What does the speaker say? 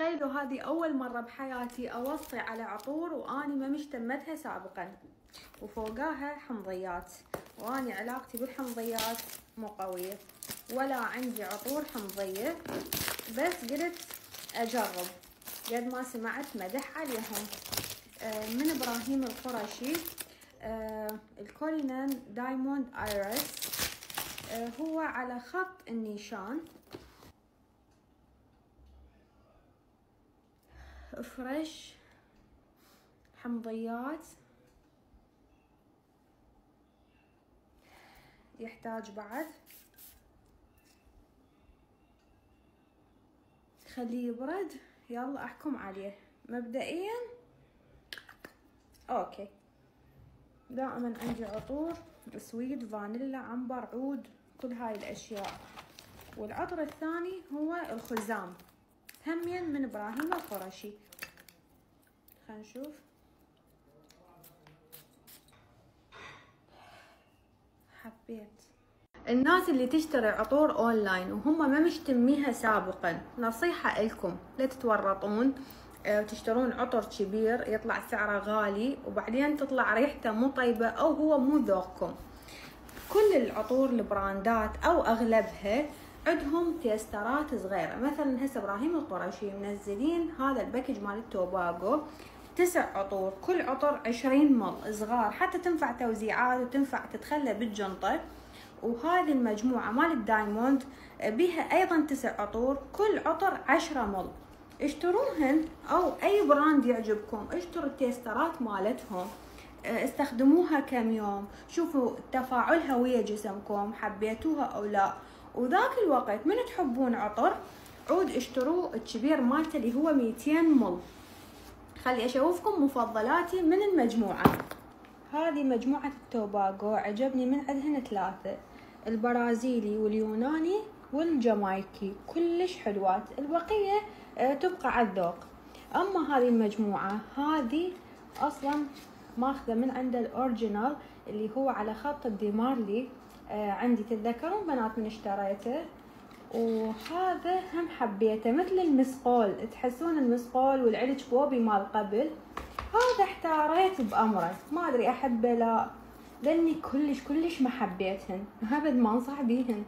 تخيلوا هذه أول مرة بحياتي أوصي على عطور وأني ما مشتمتها سابقا، وفوقاها حمضيات، وأني علاقتي بالحمضيات مو قوية ولا عندي عطور حمضية، بس قلت أجرب قد ما سمعت مدح عليهم. من إبراهيم القرشي، الكولينان دايموند ايريس، هو على خط النيشان، فريش، حمضيات، يحتاج بعد خليه يبرد. يلا احكم عليه. مبدئيا اوكي، دائما عندي عطور سويد، فانيلا، عنبر، عود، كل هاي الاشياء. والعطر الثاني هو الخزام، همين من ابراهيم القرشي. خلينا نشوف. حبيت. الناس اللي تشتري عطور اونلاين وهم ما مشتميها سابقا، نصيحة لكم لا تتورطون وتشترون عطر كبير يطلع سعره غالي وبعدين تطلع ريحته مو طيبة او هو مو ذوقكم. كل العطور البراندات او اغلبها عندهم تيسترات صغيرة. مثلا هسه ابراهيم القرشي منزلين هذا الباكج مال التوباغو 9 عطور، كل عطر 20 مل صغار، حتى تنفع توزيعات وتنفع تتخلى بالجنطة. وهذه المجموعة مال الدايموند بيها ايضا 9 عطور، كل عطر 10 مل. اشتروهن او اي براند يعجبكم، اشتروا التيسترات مالتهم، استخدموها كم يوم، شوفوا تفاعلها ويا جسمكم، حبيتوها او لا. وذاك الوقت من تحبون عطر عود اشتروه الكبير مالته اللي هو 200 مل. خلي اشوفكم مفضلاتي من المجموعة. هذه مجموعة التوباغو عجبني من عندهن 3، البرازيلي واليوناني والجامايكي، كلش حلوات. البقية تبقى على الذوق. اما هذه المجموعة هذه اصلا ماخذة من عند الاوريجينال اللي هو على خط الديمارلي، عندي تتذكرون بنات من اشتريته. وهذا هم حبيته مثل المسقول، تحسون المسقول والعلج بوبي مال قبل. هذا احتاريت بأمره، ما ادري احبه لا، لاني كلش ما حبيتهن، ابد ما انصح بيهن.